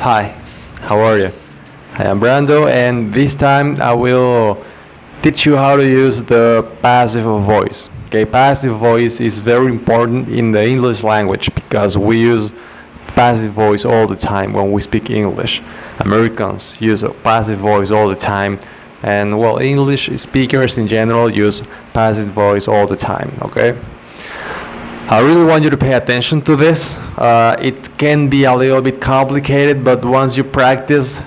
Hi, how are you? I am Brando, and this time I will teach you how to use the passive voice. Okay, passive voice is very important in the English language because we use passive voice all the time when we speak English. Americans use a passive voice all the time, and well, English speakers in general use passive voice all the time. Okay. I really want you to pay attention to this. It can be a little bit complicated, but once you practice,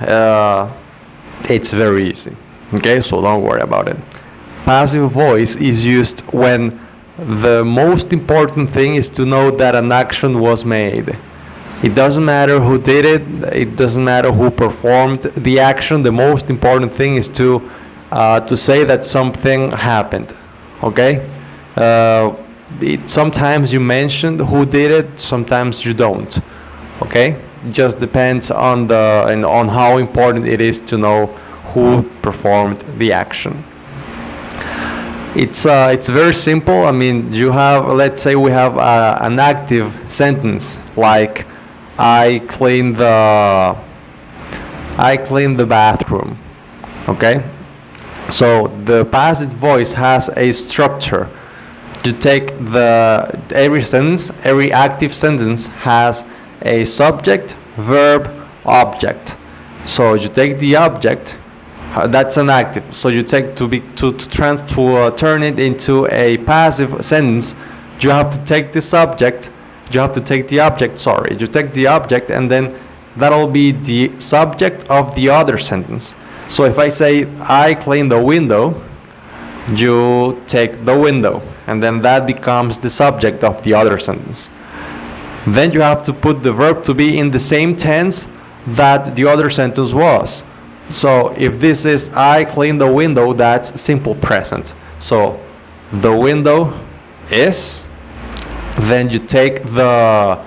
it's very easy. Okay, so don't worry about it. Passive voice is used when the most important thing is to know that an action was made. It doesn't matter who did it, it doesn't matter who performed the action. The most important thing is to say that something happened. Okay? Sometimes you mention who did it, sometimes you don't. Okay, it just depends on on how important it is to know who performed the action. It's very simple. I mean, you have, let's say we have an active sentence like I cleaned the bathroom. Okay, so the passive voice has a structure. You take every active sentence has a subject, verb, object. So you take the object, that's an active. So you take to turn it into a passive sentence. You have to take the subject. You have to take the object. Sorry, you take the object, and then that'll be the subject of the other sentence. So if I say I clean the window, you take the window, and then that becomes the subject of the other sentence. Then you have to put the verb to be in the same tense that the other sentence was. So if this is I clean the window, that's simple present. So the window is, then you take the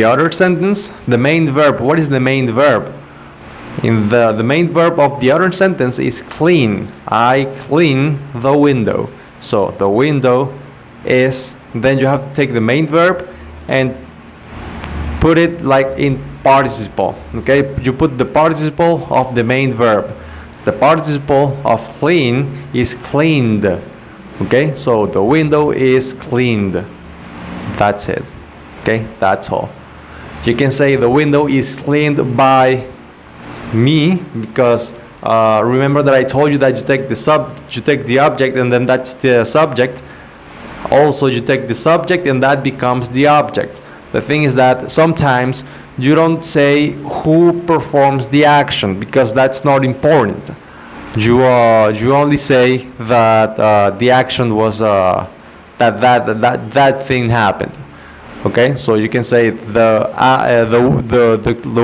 other sentence, the main verb. What is the main verb? In the main verb of the other sentence is clean. I clean the window. So the window is, then you have to take the main verb and put it like in participle. Okay, you put the participle of the main verb. The participle of clean is cleaned. Okay, so the window is cleaned. That's it. Okay, that's all. You can say the window is cleaned by me, because remember that I told you that you take the object, and then that's the subject. Also, you take the subject, and that becomes the object. The thing is that sometimes you don't say who performs the action because that's not important. You only say that the action was that thing happened. Okay, so you can say the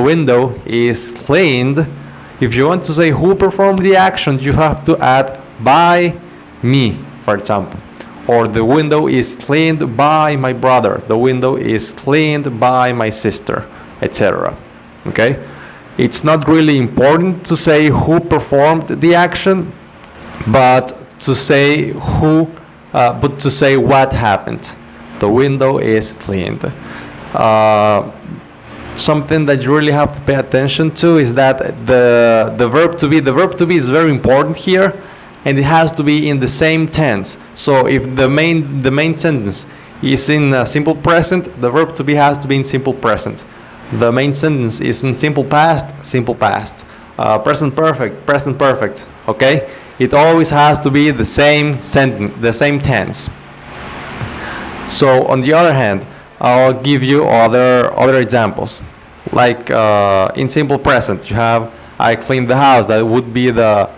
window is cleaned. If you want to say who performed the action, you have to add by me, for example. Or the window is cleaned by my brother. The window is cleaned by my sister, etc. Okay, it's not really important to say who performed the action, but to say what happened. The window is cleaned. Something that you really have to pay attention to is that the verb to be is very important here, and it has to be in the same tense. So if the main sentence is in simple present, the verb to be has to be in simple present. The main sentence is in simple past, present perfect. Okay, it always has to be the same sentence, the same tense. So on the other hand, I'll give you other examples. Like in simple present, you have I cleaned the house. That would be the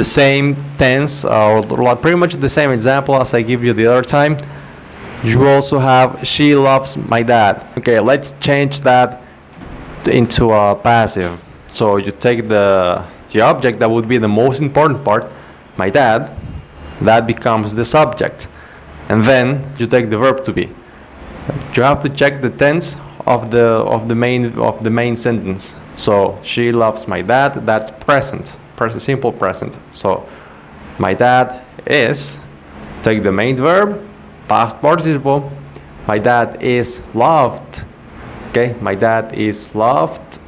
same tense, or pretty much the same example as I give you the other time. You also have she loves my dad. Okay, let's change that into a passive. So you take the object, that would be the most important part, my dad. That becomes the subject. And then you take the verb to be. You have to check the tense of the main sentence. So she loves my dad. That's present, simple present. So my dad is. Take the main verb, past participle. My dad is loved. Okay, my dad is loved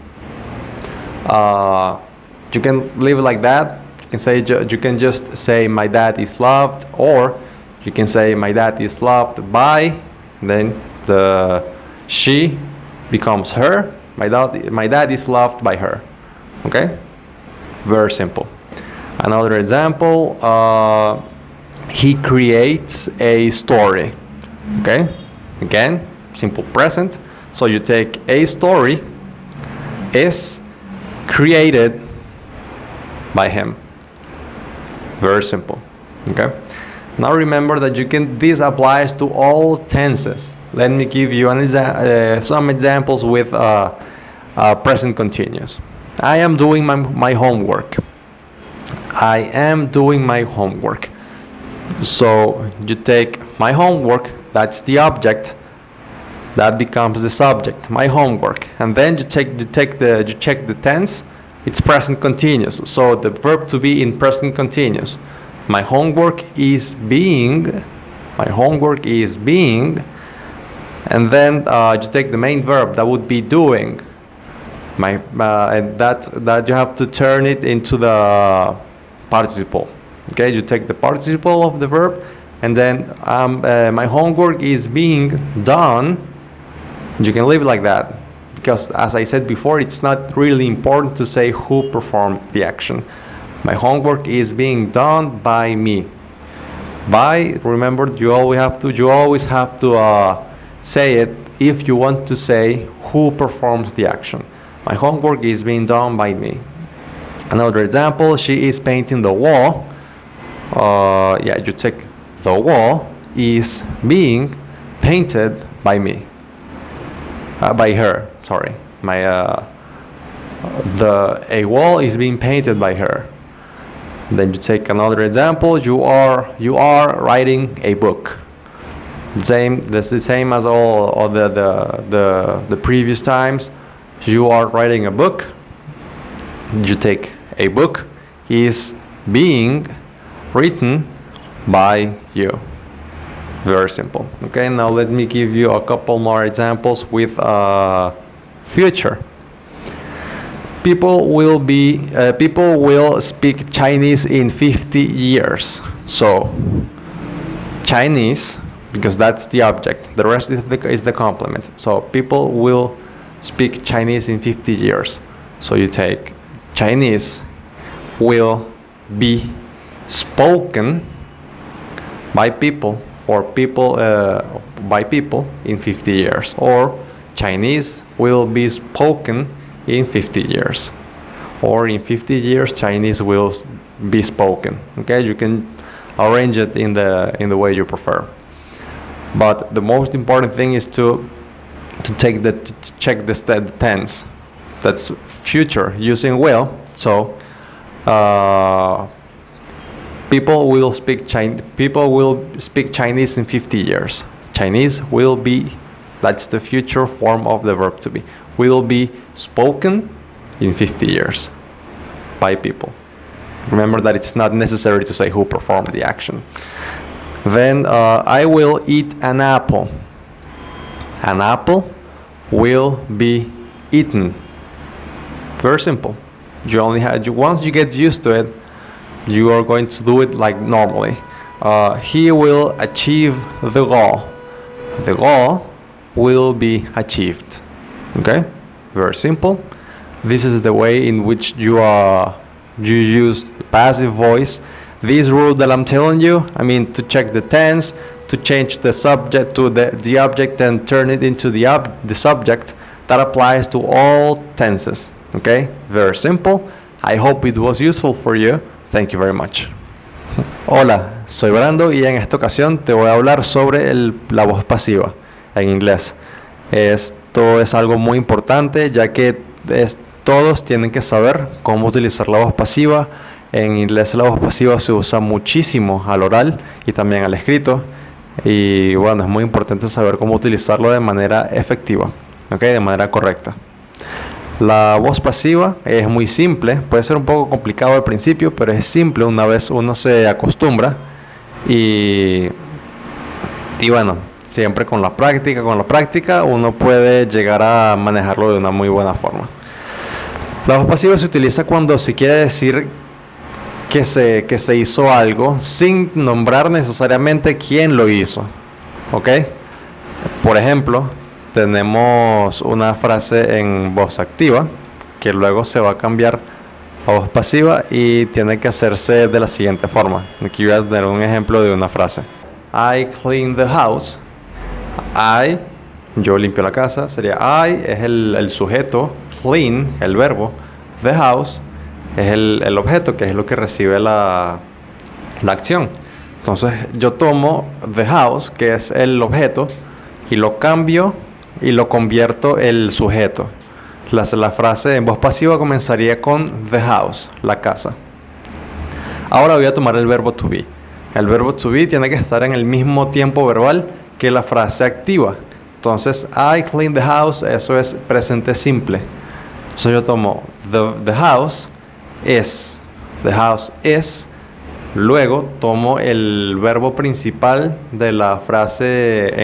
You can leave it like that. You can say, you can just say my dad is loved, or you can say my dad is loved by, then the she becomes her. My dad is loved by her. Okay, very simple. Another example, he creates a story. Okay, again, simple present. So you take a story is created by him. Very simple. Okay, now remember that this applies to all tenses. Let me give you some examples with present continuous. I am doing my homework. I am doing my homework. So you take my homework, that's the object, that becomes the subject, my homework, and then you check the tense. It's present continuous. So the verb to be in present continuous. My homework is being. My homework is being. And then you take the main verb, that would be doing. And that you have to turn it into the participle. Okay, you take the participle of the verb, and then my homework is being done. You can leave it like that, because as I said before, it's not really important to say who performed the action. My homework is being done by me. By, remember, you always have to say it if you want to say who performs the action. My homework is being done by me. Another example, she is painting the wall. Yeah, you take the wall is being painted by me. By her, sorry. A wall is being painted by her. Then you take another example. You are writing a book. That's the same as all the previous times. You are writing a book. You take a book is being written by you. Very simple. Okay, now let me give you a couple more examples with future. People will speak Chinese in 50 years. So Chinese, because that's the object. The rest is the complement. So people will speak Chinese in 50 years. So you take Chinese will be spoken by people, or by people in 50 years, or Chinese will be spoken in 50 years, or in 50 years Chinese will be spoken. Okay, you can arrange it in the way you prefer, but the most important thing is to check the tense. That's future using will. So people will speak Chinese in 50 years. Chinese will be, that's the future form of the verb to be, will be spoken in 50 years by people. Remember that it's not necessary to say who performed the action. Then I will eat an apple. An apple will be eaten. Very simple. Once you get used to it, you are going to do it like normally. He will achieve the goal. The goal will be achieved. Okay, very simple. This is the way in which you use the passive voice. This rule that I'm telling you, I mean, to check the tense, to change the subject to the object and turn it into the subject, that applies to all tenses. Okay, very simple. I hope it was useful for you. Thank you very much. Hola, soy Brando y en esta ocasión te voy a hablar sobre la voz pasiva en inglés. Esto es algo muy importante, ya que todos tienen que saber cómo utilizar la voz pasiva. En inglés la voz pasiva se usa muchísimo al oral y también al escrito. Y bueno, es muy importante saber cómo utilizarlo de manera efectiva, ¿okay? De manera correcta. La voz pasiva es muy simple, puede ser un poco complicado al principio, pero es simple una vez uno se acostumbra. Y bueno, siempre con la práctica uno puede llegar a manejarlo de una muy buena forma. La voz pasiva se utiliza cuando se quiere decir que se hizo algo sin nombrar necesariamente quién lo hizo. ¿Ok? Por ejemplo, tenemos una frase en voz activa que luego se va a cambiar a voz pasiva y tiene que hacerse de la siguiente forma. Aquí voy a tener un ejemplo de una frase. I clean the house. Yo limpio la casa. Sería I es el sujeto, clean, el verbo, the house es el objeto, que es lo que recibe la acción. Entonces yo tomo the house, que es el objeto, y lo cambio y lo convierto el sujeto. La frase en voz pasiva comenzaría con the house, la casa. Ahora voy a tomar el verbo to be. El verbo to be tiene que estar en el mismo tiempo verbal que la frase activa. Entonces, I clean the house, eso es presente simple. Entonces yo tomo the house is, luego tomo el verbo principal de la frase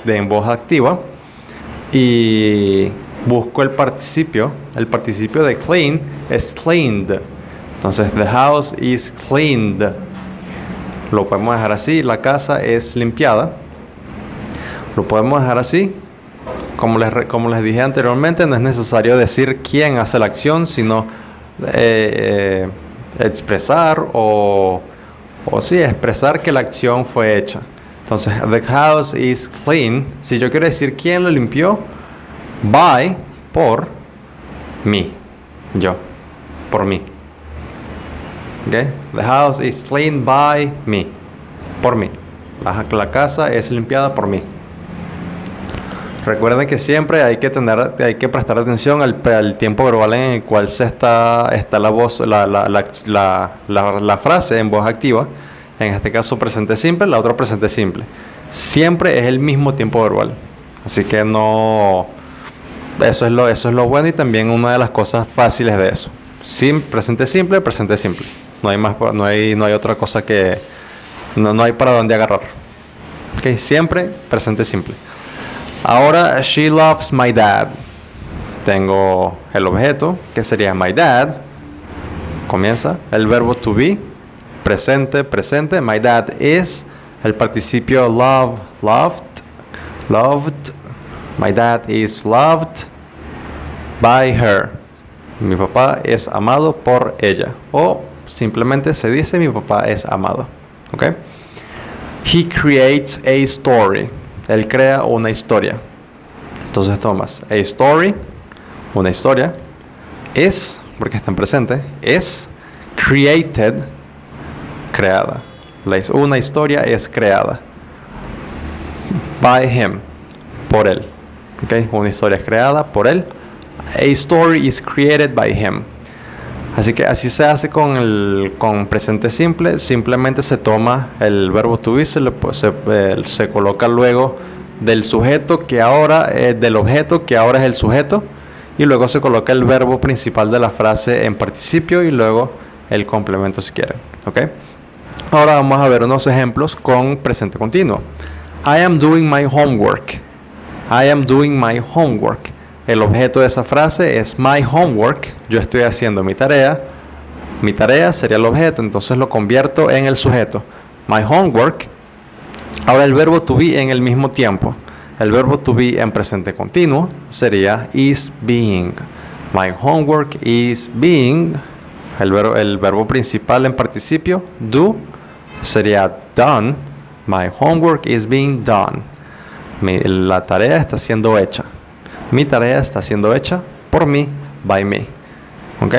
en voz activa y busco el participio de clean es cleaned. Entonces, the house is cleaned. Lo podemos dejar así, la casa es limpiada. Lo podemos dejar así. Como les dije anteriormente, no es necesario decir quién hace la acción, sino expresar expresar que la acción fue hecha. Entonces, the house is clean. Si yo quiero decir quién lo limpió, by, por mí, por mí. Okay? The house is cleaned by me, por mí. La casa es limpiada por mí. Recuerden que siempre hay que prestar atención al tiempo verbal en el cual está la voz, la frase en voz activa. En este caso presente simple, la otra presente simple. Siempre es el mismo tiempo verbal. Así que no, eso es lo bueno y también una de las cosas fáciles de eso. Presente simple, presente simple. No hay más, no hay otra cosa que no hay para dónde agarrar. Okay, siempre presente simple. Ahora, she loves my dad. Tengo el objeto, que sería my dad. Comienza el verbo to be, presente. My dad is el participio loved. My dad is loved by her. Mi papá es amado por ella. O simplemente se dice mi papá es amado. ¿Ok? He creates a story. Él crea una historia. Entonces tomas a story, una historia, is, porque está en presente, is created, creada. Una historia es creada. By him, por él. ¿Okay? Una historia es creada por él. A story is created by him. Así que así se hace con presente simple. Simplemente se toma el verbo to be, se coloca luego del sujeto que ahora del objeto que ahora es el sujeto, y luego se coloca el verbo principal de la frase en participio y luego el complemento si quiere. ¿Ok? Ahora vamos a ver unos ejemplos con presente continuo. I am doing my homework. I am doing my homework. El objeto de esa frase es my homework. Yo estoy haciendo mi tarea. Mi tarea sería el objeto, entonces lo convierto en el sujeto. My homework. Ahora el verbo to be en el mismo tiempo. El verbo to be en presente continuo sería is being. My homework is being. El verbo principal en participio, do, sería done. My homework is being done. La tarea está siendo hecha. Mi tarea está siendo hecha por mí, by me. ¿Ok?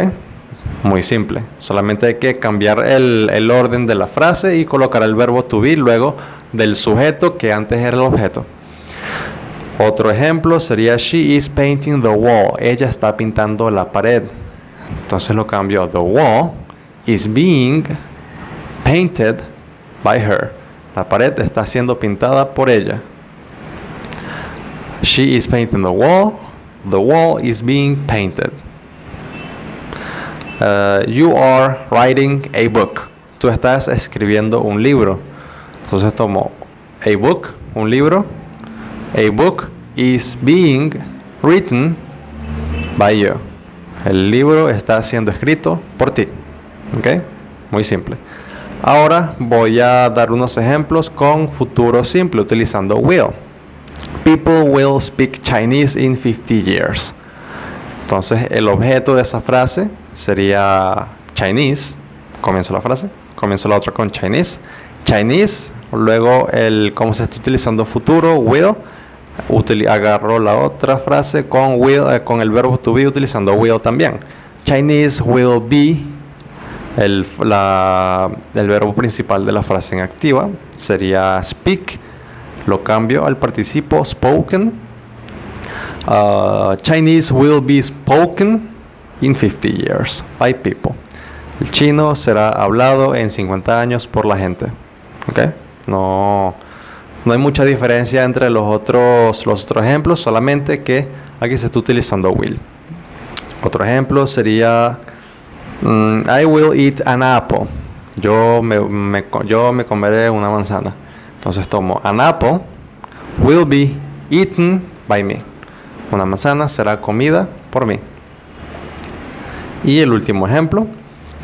Muy simple. Solamente hay que cambiar el orden de la frase y colocar el verbo to be luego del sujeto que antes era el objeto. Otro ejemplo sería she is painting the wall. Ella está pintando la pared. Entonces lo cambio. The wall is being painted by her. La pared está siendo pintada por ella. She is painting the wall. The wall is being painted. You are writing a book. Tú estás escribiendo un libro. Entonces tomo a book, un libro. A book is being written by you. El libro está siendo escrito por ti. ¿Ok? Muy simple. Ahora voy a dar unos ejemplos con futuro simple utilizando will. People will speak Chinese in 50 years. Entonces el objeto de esa frase sería Chinese. Comienzo la frase. Comienzo la otra con Chinese. Chinese. Luego como se está utilizando futuro, will. Agarro la otra frase con will, con el verbo to be utilizando will también. Chinese will be. El verbo principal de la frase en activa sería speak. Lo cambio al participo spoken. Chinese will be spoken in 50 years by people. El chino será hablado en 50 años por la gente. ¿Ok? No hay mucha diferencia entre los otros ejemplos, solamente que aquí se está utilizando will. Otro ejemplo sería I will eat an apple. Yo me comeré una manzana. Entonces tomo an apple will be eaten by me. Una manzana será comida por mí. Y el último ejemplo,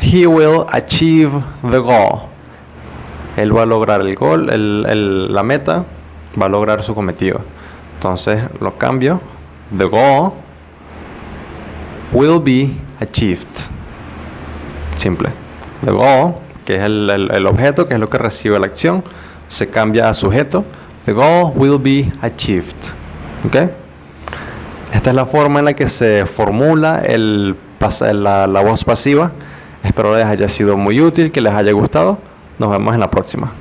he will achieve the goal. Él va a lograr el goal, la meta, va a lograr su cometido. Entonces lo cambio. The goal will be achieved. Simple. The goal, que es el objeto, que es lo que recibe la acción, se cambia a sujeto. The goal will be achieved. ¿Ok? Esta es la forma en la que se formula la voz pasiva. Espero les haya sido muy útil, que les haya gustado. Nos vemos en la próxima.